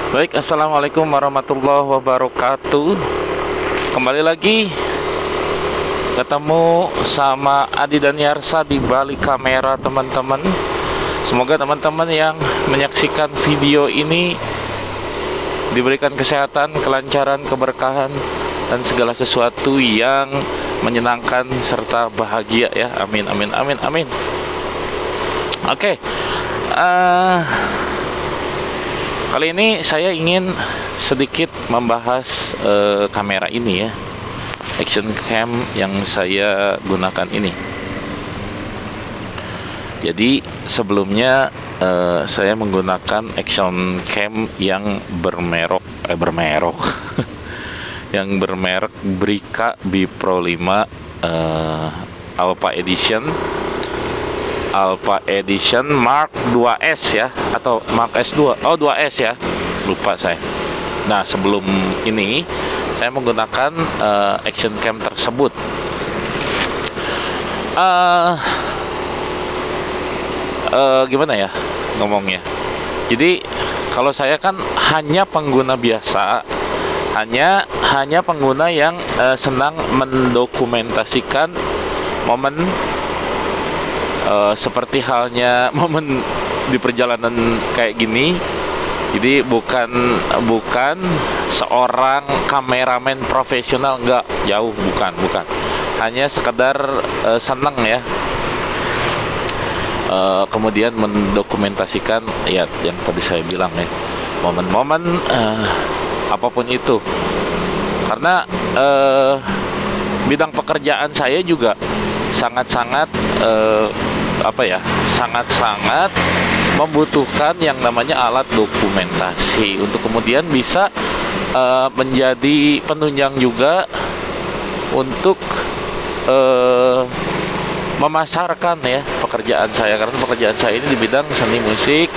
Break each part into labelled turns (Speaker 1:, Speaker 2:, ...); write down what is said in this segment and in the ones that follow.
Speaker 1: Baik, assalamualaikum warahmatullahi wabarakatuh. Kembali lagi ketemu sama Adi dan Yarsa di balik kamera, teman-teman. Semoga teman-teman yang menyaksikan video ini diberikan kesehatan, kelancaran, keberkahan, dan segala sesuatu yang menyenangkan serta bahagia ya. Amin, amin, amin, amin. Oke. Kali ini saya ingin sedikit membahas kamera ini ya, action cam yang saya gunakan ini. Jadi sebelumnya saya menggunakan action cam yang bermerek yang bermerek Brica B Pro 5 Alpha Edition Mark 2S ya, atau Mark S2. Oh, 2S ya, lupa saya. Nah, sebelum ini saya menggunakan action cam tersebut. Gimana ya ngomongnya? Jadi kalau saya kan hanya pengguna biasa, hanya pengguna yang senang mendokumentasikan momen, seperti halnya momen di perjalanan kayak gini. Jadi bukan seorang kameramen profesional, enggak, jauh, bukan. Hanya sekedar senang ya. Kemudian mendokumentasikan ya yang tadi saya bilang ya, momen-momen apapun itu. Karena bidang pekerjaan saya juga sangat-sangat sangat-sangat membutuhkan yang namanya alat dokumentasi untuk kemudian bisa menjadi penunjang juga untuk memasarkan ya pekerjaan saya, karena pekerjaan saya ini di bidang seni musik,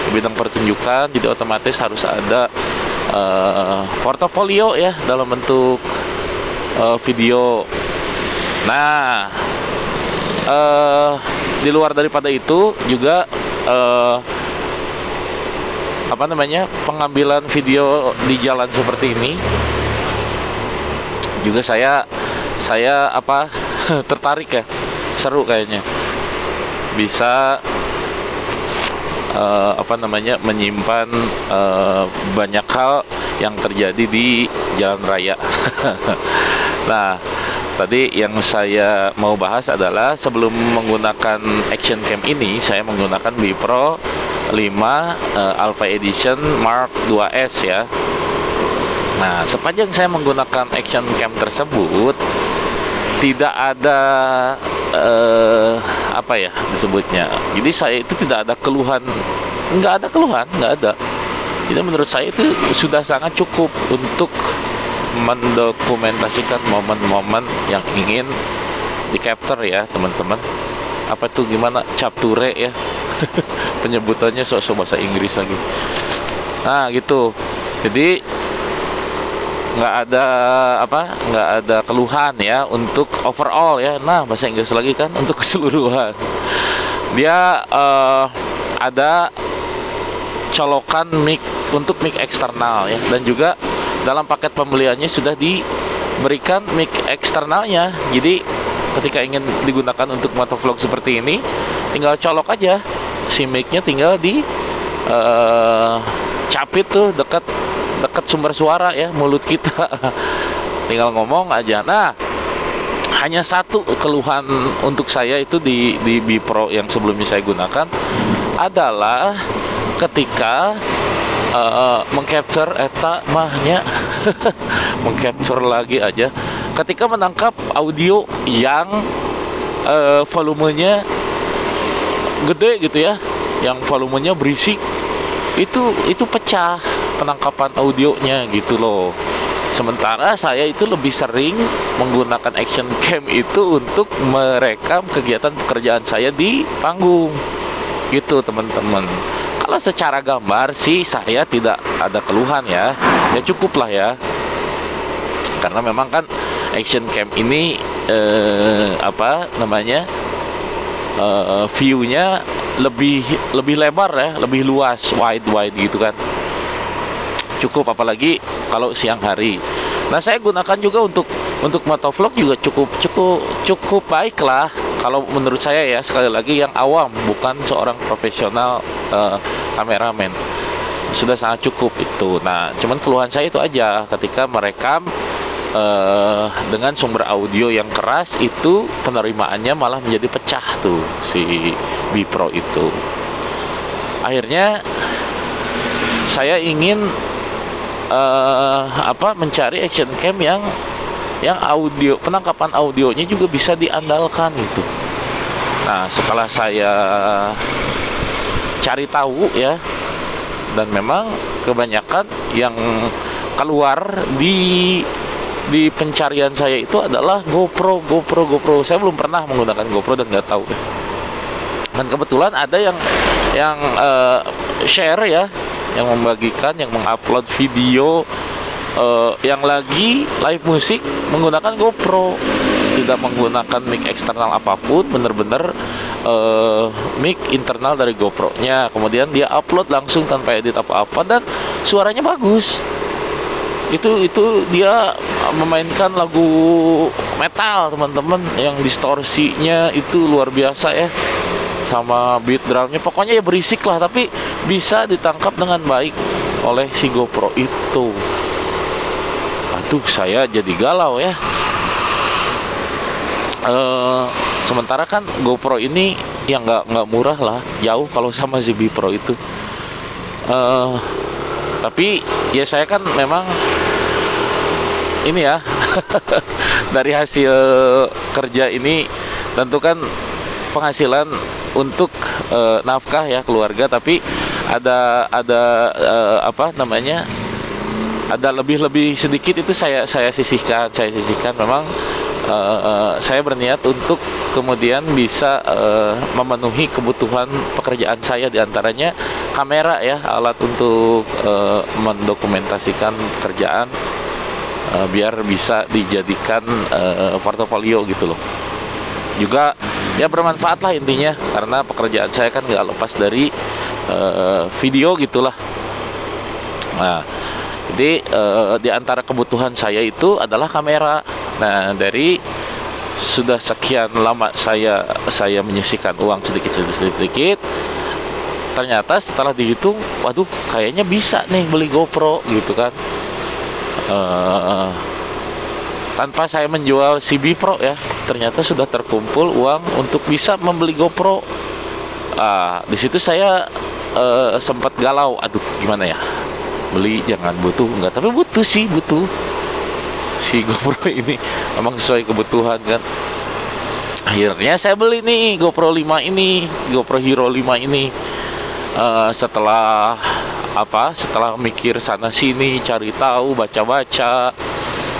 Speaker 1: di bidang pertunjukan, jadi otomatis harus ada portofolio ya dalam bentuk video. Nah, di luar daripada itu juga pengambilan video di jalan seperti ini juga saya tertarik ya, seru kayaknya bisa menyimpan banyak hal yang terjadi di jalan raya. Nah, tadi yang saya mau bahas adalah sebelum menggunakan action cam ini, saya menggunakan B Pro 5 Alpha Edition Mark 2S ya. Nah, sepanjang saya menggunakan action cam tersebut, tidak ada disebutnya. Jadi saya itu tidak ada keluhan, nggak ada. Jadi menurut saya itu sudah sangat cukup untuk mendokumentasikan momen-momen yang ingin di capture ya, teman-teman. Apa tuh, gimana, capture ya penyebutannya, sok-sok bahasa Inggris lagi. Nah gitu. Jadi nggak ada keluhan ya untuk overall ya. Nah, bahasa Inggris lagi kan, untuk keseluruhan. Dia ada colokan mic untuk mic eksternal ya, dan juga dalam paket pembeliannya sudah diberikan mic eksternalnya. Jadi ketika ingin digunakan untuk motovlog seperti ini, tinggal colok aja si micnya, tinggal di capit tuh dekat sumber suara ya, mulut kita. Tinggal ngomong aja. Nah, hanya satu keluhan untuk saya itu di B Pro yang sebelumnya saya gunakan adalah ketika mengcapture eta mahnya mengcapture lagi aja ketika menangkap audio yang volumenya gede gitu ya, yang volumenya berisik, itu pecah penangkapan audionya gitu loh. Sementara saya itu lebih sering menggunakan action cam itu untuk merekam kegiatan pekerjaan saya di panggung gitu, teman-teman. Kalau secara gambar sih saya tidak ada keluhan ya, ya cukup lah ya. Karena memang kan action cam ini view-nya lebih lebar ya, lebih luas, wide gitu kan. cukup, apalagi kalau siang hari. Nah, saya gunakan juga untuk motovlog juga cukup baik lah kalau menurut saya ya, sekali lagi yang awam, bukan seorang profesional kameramen. Sudah sangat cukup itu. Nah, cuman keluhan saya itu aja, ketika merekam dengan sumber audio yang keras itu penerimaannya malah menjadi pecah tuh si Bipro itu. Akhirnya saya ingin mencari action cam yang audio, penangkapan audionya juga bisa diandalkan gitu. Nah, setelah saya cari tahu ya, dan memang kebanyakan yang keluar di pencarian saya itu adalah GoPro. Saya belum pernah menggunakan GoPro dan nggak tahu. Dan kebetulan ada yang share ya, yang membagikan, yang mengupload video yang lagi live musik menggunakan GoPro, tidak menggunakan mic eksternal apapun, bener-bener mic internal dari GoPro-nya. Kemudian dia upload langsung tanpa edit apa-apa dan suaranya bagus. Itu dia memainkan lagu metal, teman-teman, yang distorsinya itu luar biasa ya, sama beat drumnya, pokoknya ya berisik lah, tapi bisa ditangkap dengan baik oleh si GoPro itu. Aduh, saya jadi galau ya. Sementara kan GoPro ini yang nggak murah lah, jauh kalau sama si Bipro itu. Tapi ya saya kan memang ini ya dari hasil kerja ini tentu kan penghasilan untuk nafkah ya keluarga, tapi ada ada lebih sedikit itu saya sisihkan memang. Saya berniat untuk kemudian bisa memenuhi kebutuhan pekerjaan saya, diantaranya kamera ya, alat untuk mendokumentasikan pekerjaan, biar bisa dijadikan portofolio gitu loh. Juga ya bermanfaat lah intinya, karena pekerjaan saya kan nggak lepas dari video gitulah. Nah, jadi di antara kebutuhan saya itu adalah kamera. Nah, dari sudah sekian lama saya menyisihkan uang sedikit, ternyata setelah dihitung, waduh, kayaknya bisa nih beli GoPro gitu kan. Tanpa saya menjual si Bipro ya, ternyata sudah terkumpul uang untuk bisa membeli GoPro. Di situ saya sempat galau, aduh gimana ya, beli jangan butuh enggak, tapi butuh si GoPro ini, memang sesuai kebutuhan kan. Akhirnya saya beli nih GoPro 5 ini, GoPro Hero 5 ini. Setelah mikir sana sini, cari tahu, baca-baca,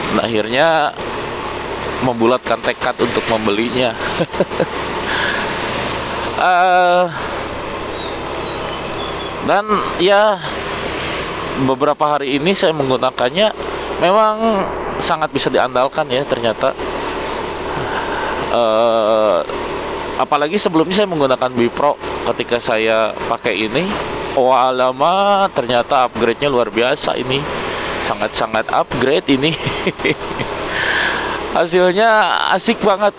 Speaker 1: dan akhirnya membulatkan tekad untuk membelinya. Dan ya beberapa hari ini saya menggunakannya, memang sangat bisa diandalkan ya ternyata. Apalagi sebelumnya saya menggunakan Bipro, ketika saya pakai ini, lama ternyata upgrade-nya luar biasa ini, sangat upgrade ini. Hasilnya asik banget.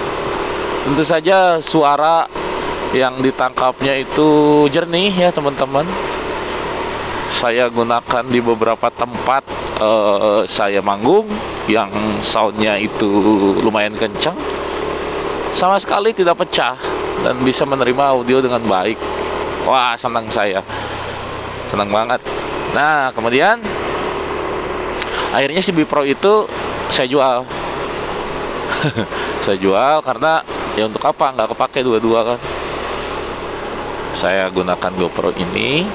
Speaker 1: Tentu saja suara yang ditangkapnya itu jernih ya teman-teman. Saya gunakan di beberapa tempat saya manggung yang soundnya itu lumayan kencang, sama sekali tidak pecah dan bisa menerima audio dengan baik. Wah, senang banget. Nah, kemudian akhirnya si Bipro itu saya jual. Saya jual karena ya untuk apa, nggak kepake dua-dua kan. Saya gunakan GoPro ini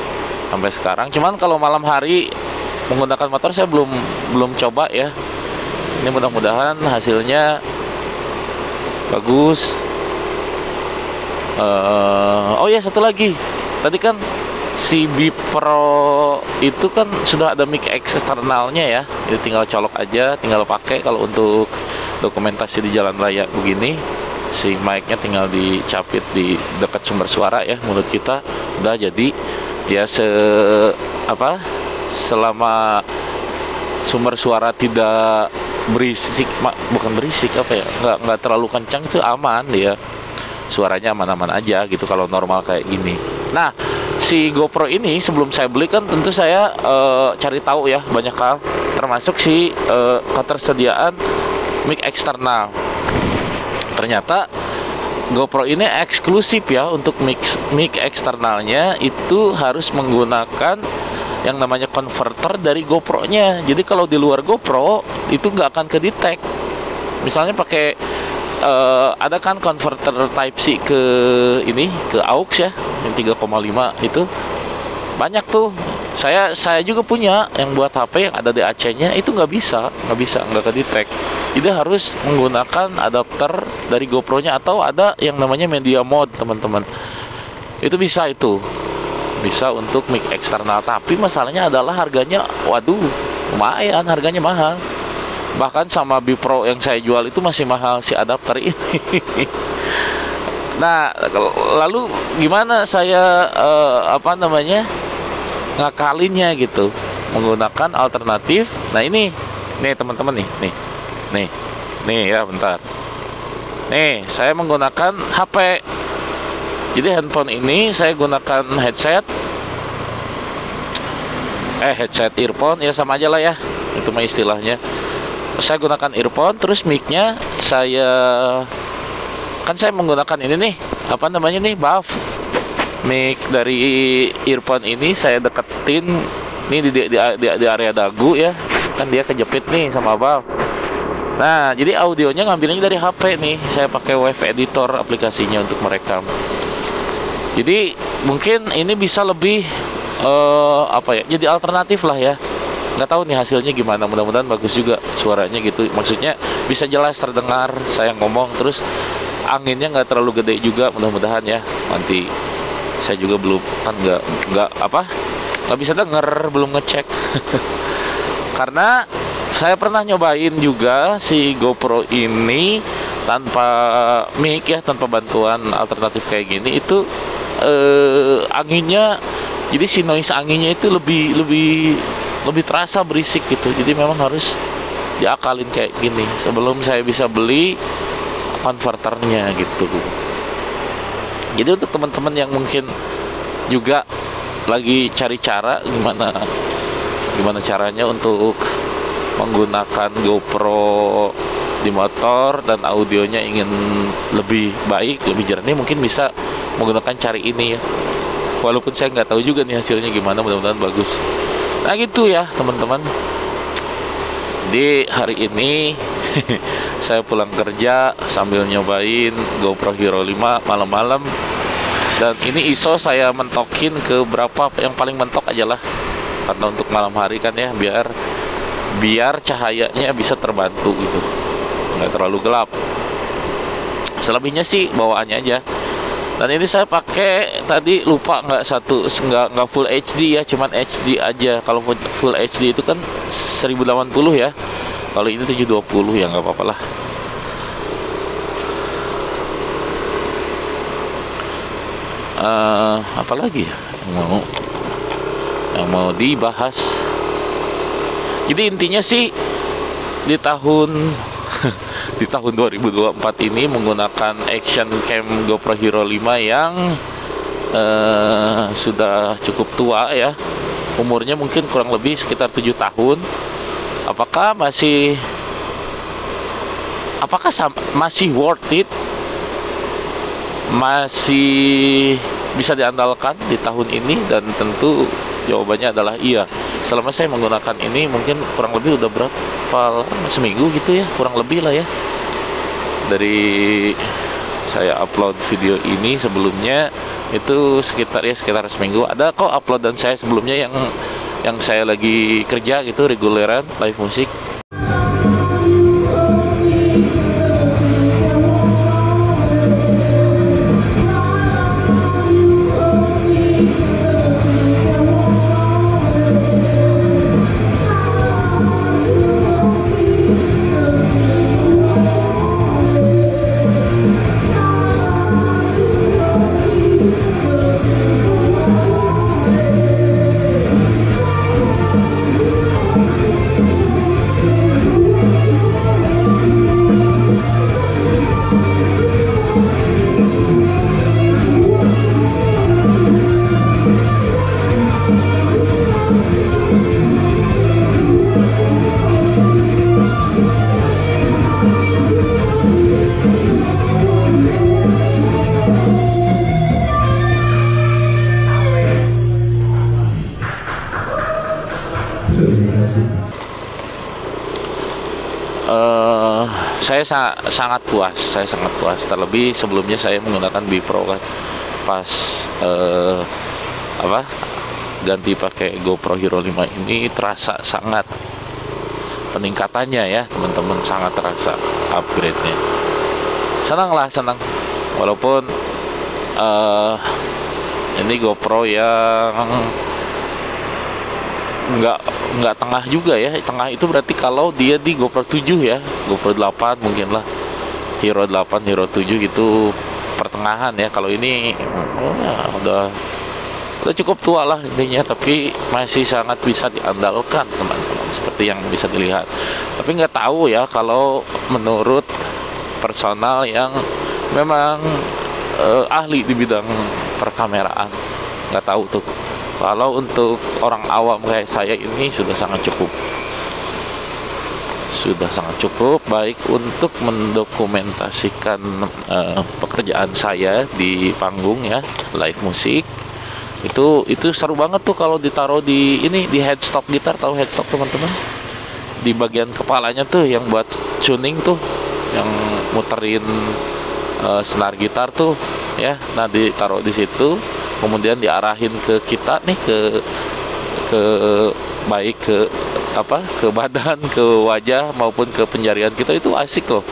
Speaker 1: sampai sekarang. Cuman kalau malam hari menggunakan motor saya belum coba ya. Ini mudah-mudahan hasilnya bagus. Oh ya, satu lagi, tadi kan si Bipro itu kan sudah ada mic eksternalnya ya, jadi tinggal colok aja, tinggal pakai. Kalau untuk dokumentasi di jalan raya begini, si mic-nya tinggal dicapit di dekat sumber suara ya, mulut kita, udah jadi ya selama sumber suara tidak berisik, bukan berisik apa ya, nggak terlalu kencang, itu aman dia, suaranya aman-aman aja gitu kalau normal kayak gini. Nah, si GoPro ini sebelum saya beli kan tentu saya cari tahu ya banyak hal, termasuk si ketersediaan mic eksternal. Ternyata GoPro ini eksklusif ya untuk mic eksternalnya itu harus menggunakan yang namanya converter dari GoPro-nya. Jadi kalau di luar GoPro itu nggak akan kedetek. Misalnya pakai ada kan converter Type C ke ini, ke aux ya, yang 3,5 itu banyak tuh. Saya juga punya yang buat HP yang ada DAC-nya, itu nggak kedetek. Jadi harus menggunakan adapter dari GoPro-nya, atau ada yang namanya media mode teman-teman. Itu bisa untuk mic eksternal. Tapi masalahnya adalah harganya, waduh, lumayan, harganya mahal. Bahkan sama Bipro yang saya jual itu masih mahal si adapter ini. Nah, lalu gimana saya ngakalinnya gitu, menggunakan alternatif. Nah ini nih teman-teman, nih ya, bentar. Nih saya menggunakan HP. Jadi handphone ini saya gunakan headset earphone ya, sama aja lah ya, itu mah istilahnya. Saya gunakan earphone, terus mic-nya saya menggunakan ini nih, buff. Mic dari earphone ini saya deketin nih di area dagu ya, kan dia kejepit nih sama buff. Nah, jadi audionya ngambilnya dari HP nih. Saya pakai wave editor aplikasinya untuk merekam. Jadi mungkin ini bisa lebih jadi alternatif lah ya. Nggak tahu nih hasilnya gimana, mudah-mudahan bagus juga suaranya gitu. Maksudnya bisa jelas terdengar saya ngomong, terus anginnya nggak terlalu gede juga, mudah-mudahan ya. Nanti saya juga belum, kan nggak bisa denger, belum ngecek. Karena saya pernah nyobain juga si GoPro ini tanpa mic ya, tanpa bantuan alternatif kayak gini, itu anginnya, jadi si noise anginnya itu lebih terasa berisik gitu. Jadi memang harus diakalin kayak gini sebelum saya bisa beli konverternya gitu. Jadi untuk teman-teman yang mungkin juga lagi cari cara gimana caranya untuk menggunakan GoPro di motor dan audionya ingin lebih baik, lebih jernih, mungkin bisa menggunakan cara ini ya. Walaupun saya nggak tahu juga nih hasilnya gimana, mudah-mudahan bagus. Nah gitu ya teman-teman. Di hari ini saya pulang kerja sambil nyobain GoPro Hero 5 malam-malam. Dan ini ISO saya mentokin ke berapa, yang paling mentok aja lah, karena untuk malam hari kan ya, biar cahayanya bisa terbantu gitu, nggak terlalu gelap. Selebihnya sih bawaannya aja. Dan ini saya pakai tadi lupa nggak full HD ya, cuman HD aja. Kalau full HD itu kan 1080 ya, kalau ini 720 ya, nggak apa-apa lah. Apalagi ya yang mau dibahas. Jadi intinya sih di tahun 2024 ini menggunakan action cam GoPro Hero 5 yang sudah cukup tua ya, umurnya mungkin kurang lebih sekitar 7 tahun. Apakah masih worth it, masih bisa diandalkan di tahun ini? Dan tentu jawabannya adalah iya. Selama saya menggunakan ini mungkin kurang lebih udah berapa lama, seminggu gitu ya, kurang lebih lah ya, dari saya upload video ini. Sebelumnya itu sekitar seminggu. Ada kok uploadan saya sebelumnya yang saya lagi kerja gitu, reguleran live musik. sangat puas, saya sangat puas. Terlebih sebelumnya saya menggunakan Bipro kan, pas ganti pakai GoPro Hero 5 ini terasa sangat peningkatannya ya teman-teman, sangat terasa upgrade-nya. Senang, walaupun ini GoPro yang nggak tengah juga ya. Tengah itu berarti kalau dia di GoPro 7 ya, GoPro 8 mungkin lah, Hero 8, Hero 7 gitu pertengahan ya. Kalau ini ya, udah cukup tua lah intinya, tapi masih sangat bisa diandalkan teman-teman, seperti yang bisa dilihat. Tapi nggak tahu ya kalau menurut personal yang memang ahli di bidang perkameraan, nggak tahu tuh. Kalau untuk orang awam kayak saya ini sudah sangat cukup baik untuk mendokumentasikan pekerjaan saya di panggung ya, live musik. Itu seru banget tuh kalau ditaruh di headstock gitar. Tahu headstock teman-teman? Di bagian kepalanya tuh yang buat tuning tuh, yang muterin senar gitar tuh ya. Nah, ditaruh di situ, kemudian diarahin ke kita nih, ke baik ke badan, ke wajah maupun ke penjarian kita. Itu asik loh,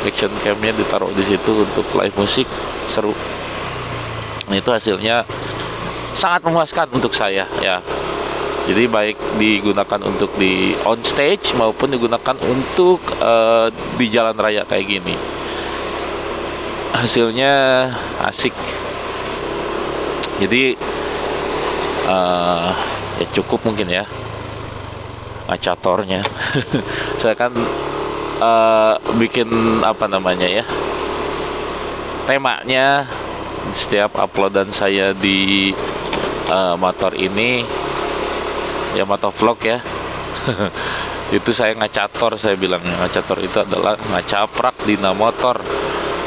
Speaker 1: action camnya ditaruh di situ untuk live musik, seru. Itu hasilnya sangat memuaskan untuk saya ya. Jadi baik digunakan untuk di on stage maupun digunakan untuk di jalan raya kayak gini, hasilnya asik. Jadi ya cukup mungkin ya ngacatornya. Saya kan bikin ya, temanya setiap uploadan saya di motor ini ya, motovlog ya. Itu saya ngacator, saya bilang ngacator itu adalah ngacaprak dina motor.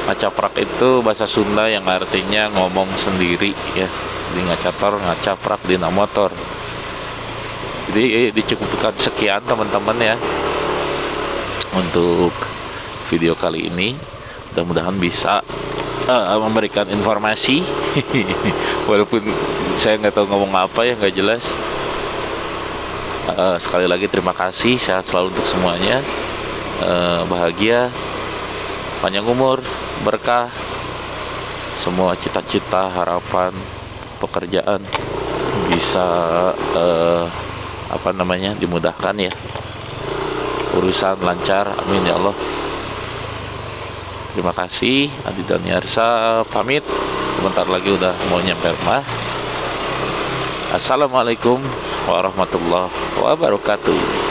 Speaker 1: Ngacaprak itu bahasa Sunda yang artinya ngomong sendiri ya. Jadi ngacaprak dina motor. Jadi dicukupkan sekian teman-teman ya untuk video kali ini. Mudah-mudahan bisa memberikan informasi. Walaupun saya nggak tahu ngomong apa ya, nggak jelas. Sekali lagi terima kasih, sehat selalu untuk semuanya, bahagia, panjang umur, berkah, semua cita-cita, harapan, pekerjaan bisa dimudahkan ya, urusan lancar, amin ya Allah. Terima kasih. Adi Daniarsa pamit, sebentar lagi udah mau nyampe rumah. Assalamualaikum warahmatullahi wabarakatuh.